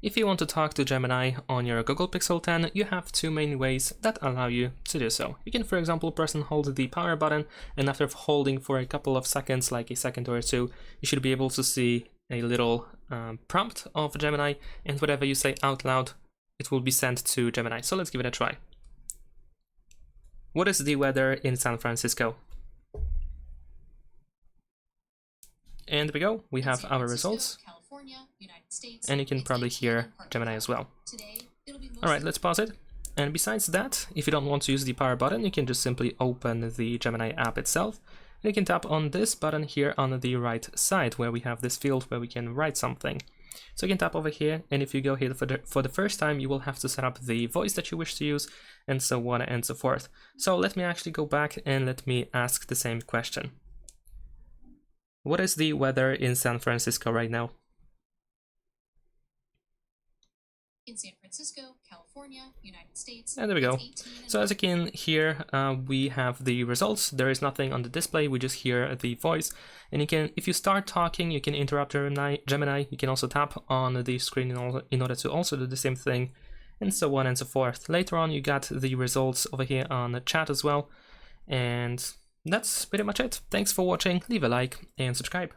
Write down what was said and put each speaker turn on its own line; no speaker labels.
If you want to talk to Gemini on your Google Pixel 10, you have two main ways that allow you to do so. You can, for example, press and hold the power button, and after holding for a couple of seconds, like a second or two, you should be able to see a little prompt of Gemini, and whatever you say out loud, it will be sent to Gemini. So let's give it a try. What is the weather in San Francisco? And there we go, we have our results. And you can probably hear Gemini as well. Alright, let's pause it. And besides that, if you don't want to use the power button, you can just simply open the Gemini app itself. And you can tap on this button here on the right side, where we have this field where we can write something. So you can tap over here, and if you go here for the first time, you will have to set up the voice that you wish to use, and so on and so forth. So let me actually go back and let me ask the same question. What is the weather in San Francisco right now?
In San Francisco, California, United States.
And there we go. So as you can hear, we have the results. There is nothing on the display, we just hear the voice. And you can, if you start talking, you can interrupt Gemini. You can also tap on the screen in order to also do the same thing, and so on and so forth. Later on, you got the results over here on the chat as well. And that's pretty much it. Thanks for watching, leave a like and subscribe.